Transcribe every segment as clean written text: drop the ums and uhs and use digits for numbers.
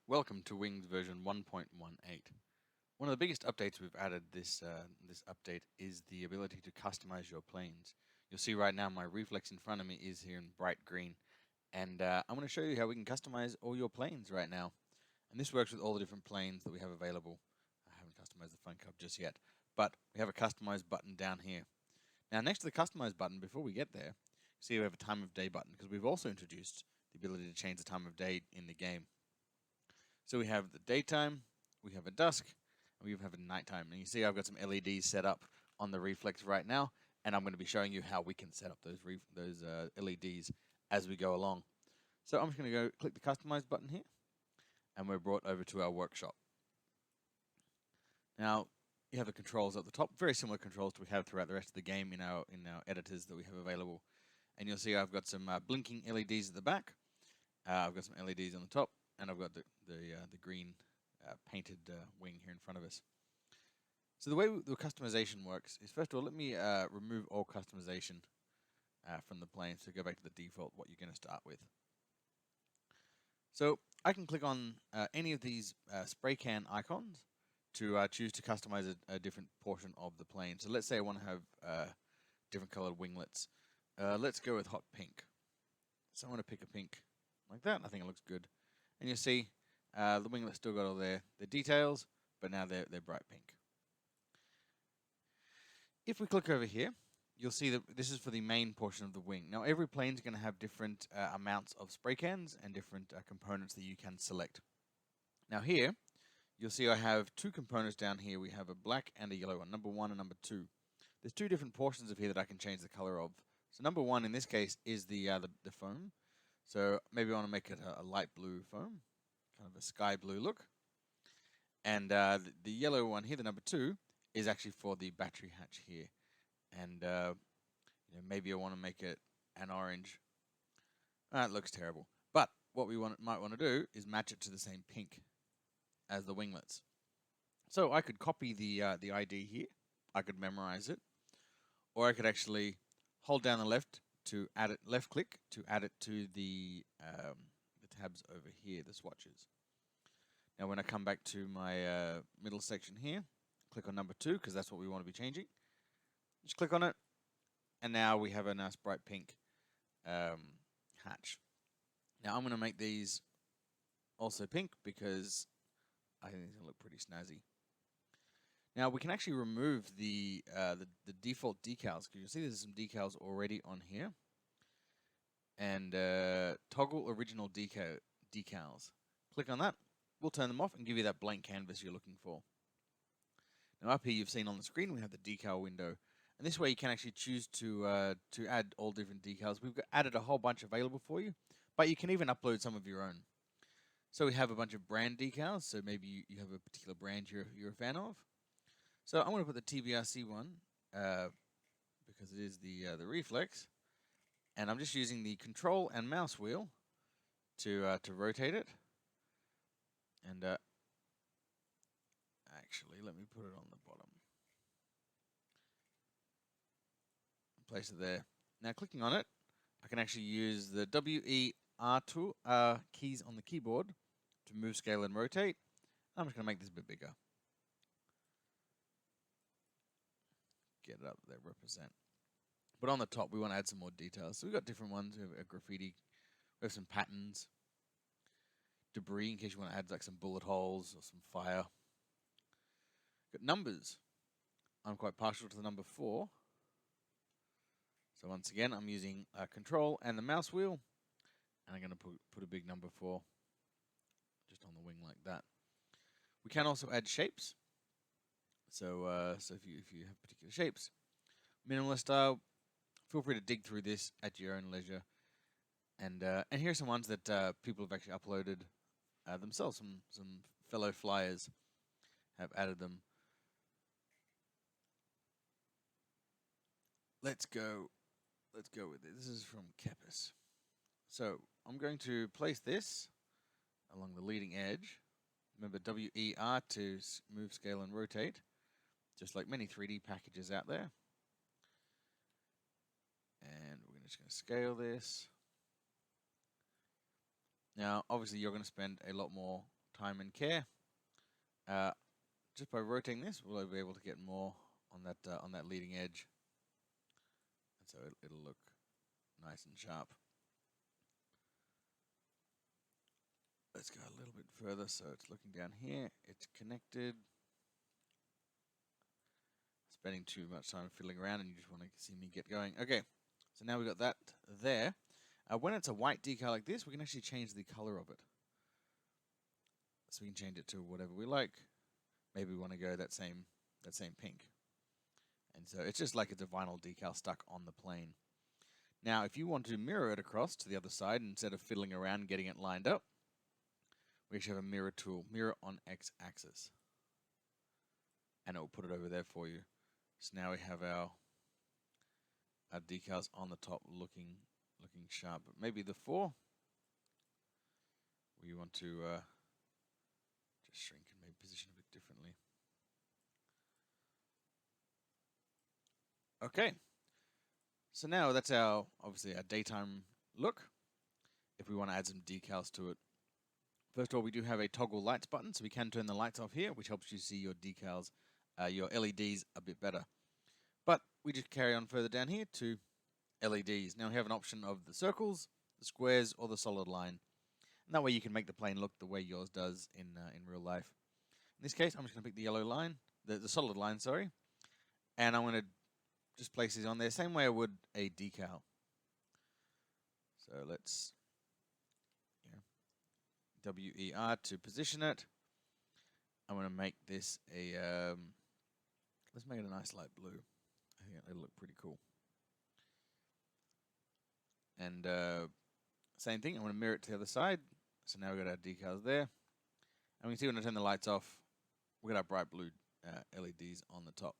Welcome to Wings version 1.18. One of the biggest updates we've added this update is the ability to customize your planes. You'll see right now my reflex in front of me is here in bright green, and I'm going to show you how we can customize all your planes right now. And this works with all the different planes that we have available. I haven't customized the Fun Cup just yet, but we have a customize button down here. Now next to the customize button, before we get there, see we have a time of day button because we've also introduced the ability to change the time of day in the game. So we have the daytime, we have a dusk, and we have a nighttime. And you see I've got some LEDs set up on the reflex right now, and I'm going to be showing you how we can set up those LEDs as we go along. So I'm just going to go click the customize button here, and we're brought over to our workshop. Now you have the controls at the top, very similar controls to we have throughout the rest of the game in our editors that we have available. And you'll see I've got some blinking LEDs at the back. I've got some LEDs on the top, and I've got the green painted wing here in front of us. So the way the customization works is, first of all, let me remove all customization from the plane. So go back to the default, what you're going to start with. So I can click on any of these spray can icons to choose to customize a different portion of the plane. So let's say I want to have different colored winglets. Let's go with hot pink. So I'm going to pick a pink like that. I think it looks good. And you'll see the winglet's still got all their details, but now they're bright pink. If we click over here, you'll see that this is for the main portion of the wing. Now every plane is going to have different amounts of spray cans and different components that you can select. Now here, you'll see I have two components down here. We have a black and a yellow one, number 1 and number 2. There's two different portions of here that I can change the color of. So number 1 in this case is the foam. So maybe I want to make it a light blue foam, kind of a sky blue look. And the yellow one here, the number 2, is actually for the battery hatch here. And maybe I want to make it an orange. It looks terrible. But what we might want to do is match it to the same pink as the winglets. So I could copy the ID here. I could memorize it, or I could actually hold down the left click to add it to the tabs over here, the swatches. Now when I come back to my middle section here, click on number 2 because that's what we want to be changing. Just click on it, and now we have a nice bright pink hatch. Now I'm going to make these also pink because I think it's going to look pretty snazzy. Now we can actually remove the default decals, because you'll see there's some decals already on here. And toggle original decals. Click on that. We'll turn them off and give you that blank canvas you're looking for. Now up here you've seen on the screen we have the decal window. And this way you can actually choose to add all different decals. We've added a whole bunch available for you, but you can even upload some of your own. So we have a bunch of brand decals, so maybe you have a particular brand you're a fan of. So I'm going to put the TBRC one because it is the reflex, and I'm just using the control and mouse wheel to rotate it. And actually, let me put it on the bottom. Place it there. Now clicking on it, I can actually use the WER keys on the keyboard to move, scale, and rotate. I'm just going to make this a bit bigger. Get it up there, represent. But on the top, we want to add some more details. So we've got different ones. We have a graffiti. We have some patterns. Debris, in case you want to add like some bullet holes or some fire. Got numbers. I'm quite partial to the number 4. So once again, I'm using control and the mouse wheel. And I'm going to put a big number 4 just on the wing like that. We can also add shapes. So if you have particular shapes, minimalist style, feel free to dig through this at your own leisure. And here are some ones that people have actually uploaded themselves. Some fellow flyers have added them. Let's go with it. This is from Kepis. So I'm going to place this along the leading edge. Remember WER to move, scale, and rotate, just like many 3D packages out there. And we're just going to scale this. Now, obviously, you're going to spend a lot more time and care. Just by rotating this, we'll be able to get more on that leading edge, and so it'll look nice and sharp. Let's go a little bit further, so it's looking down here. It's connected. Spending too much time fiddling around, and you just want to see me get going. Okay, so now we've got that there. When it's a white decal like this, we can actually change the color of it. So we can change it to whatever we like. Maybe we want to go that same pink. And so it's just like it's a vinyl decal stuck on the plane. Now, if you want to mirror it across to the other side, instead of fiddling around getting it lined up, we actually have a mirror tool, mirror on x-axis. And it will put it over there for you. So now we have our decals on the top looking sharp. But maybe the 4, we want to just shrink and maybe position a bit differently. Okay. So now that's obviously our daytime look. If we want to add some decals to it. First of all, we do have a toggle lights button, so we can turn the lights off here, which helps you see your decals, your LEDs a bit better. But we just carry on further down here to LEDs. Now we have an option of the circles, the squares, or the solid line. And that way you can make the plane look the way yours does in real life. In this case, I'm just going to pick the yellow line, the solid line, sorry. And I'm going to just place these on there, same way I would a decal. So let's WER to position it. I'm going to make this let's make it a nice light blue. I think it'll look pretty cool. And same thing, I'm going to mirror it to the other side. So now we've got our decals there. And we can see when I turn the lights off, we've got our bright blue LEDs on the top.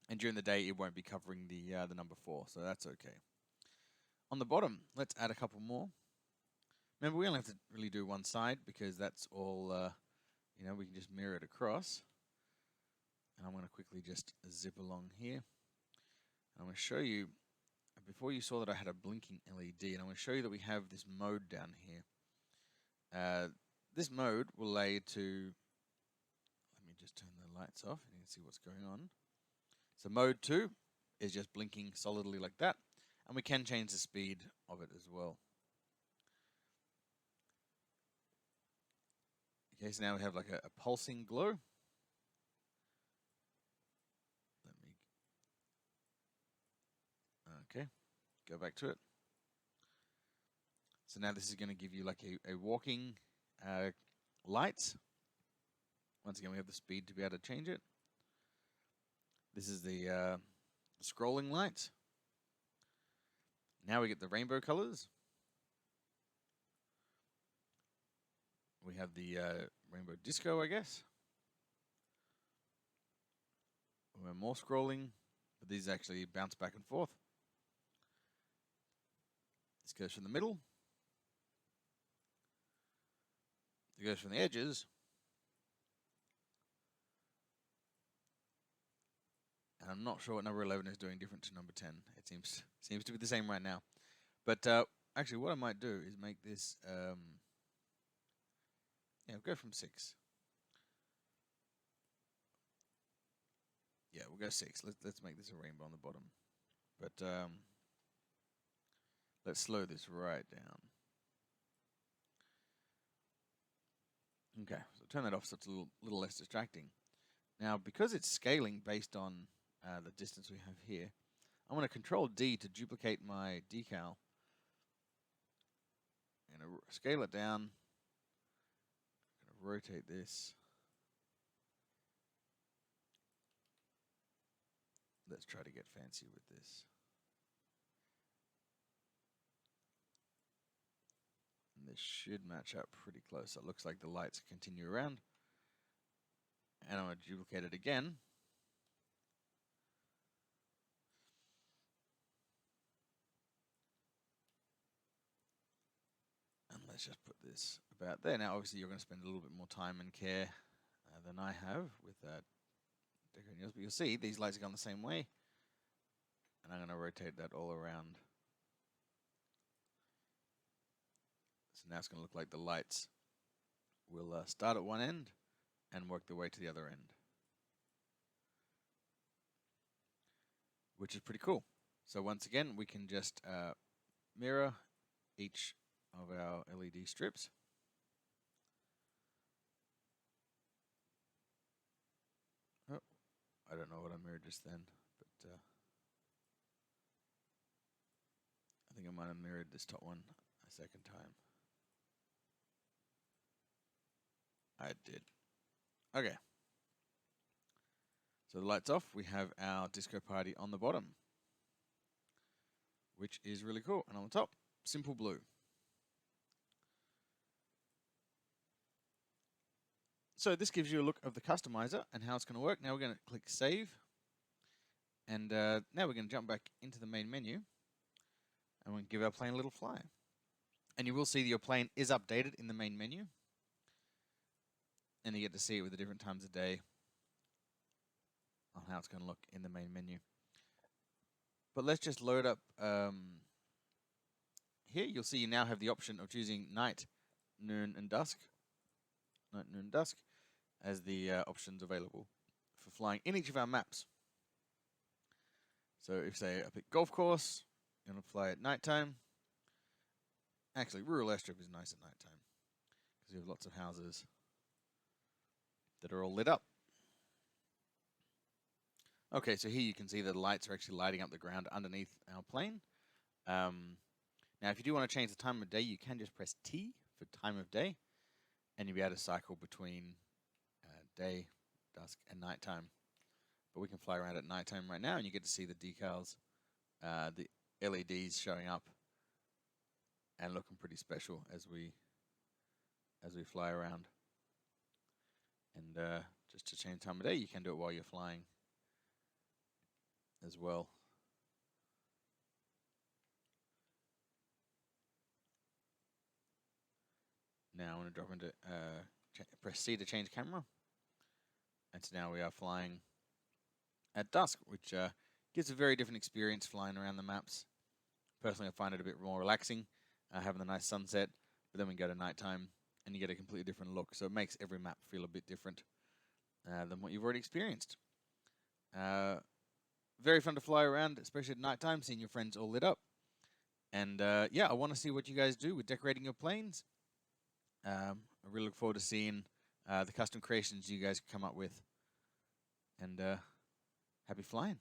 And during the day, it won't be covering the number 4, so that's okay. On the bottom, let's add a couple more. Remember, we only have to really do one side because that's all, we can just mirror it across. And I'm going to quickly just zip along here. I'm going to show you, before you saw that I had a blinking LED, and I'm going to show you that we have this mode down here. This mode will allow you to, let me just turn the lights off and you can see what's going on. So mode 2 is just blinking solidly like that, and we can change the speed of it as well. Okay, so now we have like a pulsing glow. Okay, go back to it. So now this is going to give you like a walking light. Once again, we have the speed to be able to change it. This is the scrolling light. Now we get the rainbow colors. We have the rainbow disco, I guess. We have more scrolling, but these actually bounce back and forth. This goes from the middle. It goes from the edges. And I'm not sure what number 11 is doing different to number 10. It seems to be the same right now. But actually, what I might do is make this, go from 6. Yeah, we'll go 6. Let's make this a rainbow on the bottom. But let's slow this right down. Okay, so turn that off so it's a little less distracting. Now, because it's scaling based on the distance we have here, I'm going to Control D to duplicate my decal. I'm going to scale it down. I'm going to rotate this. Let's try to get fancy with this. And this should match up pretty close. So it looks like the lights continue around. And I'm going to duplicate it again. And let's just put this about there. Now, obviously, you're going to spend a little bit more time and care than I have with decorating yours. But you'll see these lights are going the same way. And I'm going to rotate that all around. So now it's going to look like the lights will start at one end and work their way to the other end, which is pretty cool. So once again, we can just mirror each of our LED strips. Oh, I don't know what I mirrored just then, but I think I might have mirrored this top one a second time. I did. Okay. So the light's off. We have our disco party on the bottom, which is really cool. And on the top, simple blue. So this gives you a look of the customizer and how it's going to work. Now we're going to click Save. And now we're going to jump back into the main menu. And we'll give our plane a little fly. And you will see that your plane is updated in the main menu. And you get to see it with the different times of day on how it's going to look in the main menu. But let's just load up here. You'll see you now have the option of choosing night, noon, and dusk. Night, noon, dusk as the options available for flying in each of our maps. So if, say, I pick golf course, you're going to fly at nighttime. Actually, rural airstrip is nice at nighttime because you have lots of houses that are all lit up. Okay, so here you can see that the lights are actually lighting up the ground underneath our plane. Now, if you do want to change the time of day, you can just press T for time of day, and you'll be able to cycle between day, dusk, and nighttime. But we can fly around at nighttime right now, and you get to see the decals, the LEDs showing up, and looking pretty special as we fly around. And just to change time of day, you can do it while you're flying as well. Now I'm going to drop into press C to change camera. And so now we are flying at dusk, which gives a very different experience flying around the maps. Personally, I find it a bit more relaxing, having the nice sunset, but then we go to nighttime and you get a completely different look. So it makes every map feel a bit different than what you've already experienced. Very fun to fly around, especially at nighttime, seeing your friends all lit up. And yeah, I want to see what you guys do with decorating your planes. I really look forward to seeing the custom creations you guys come up with. And happy flying.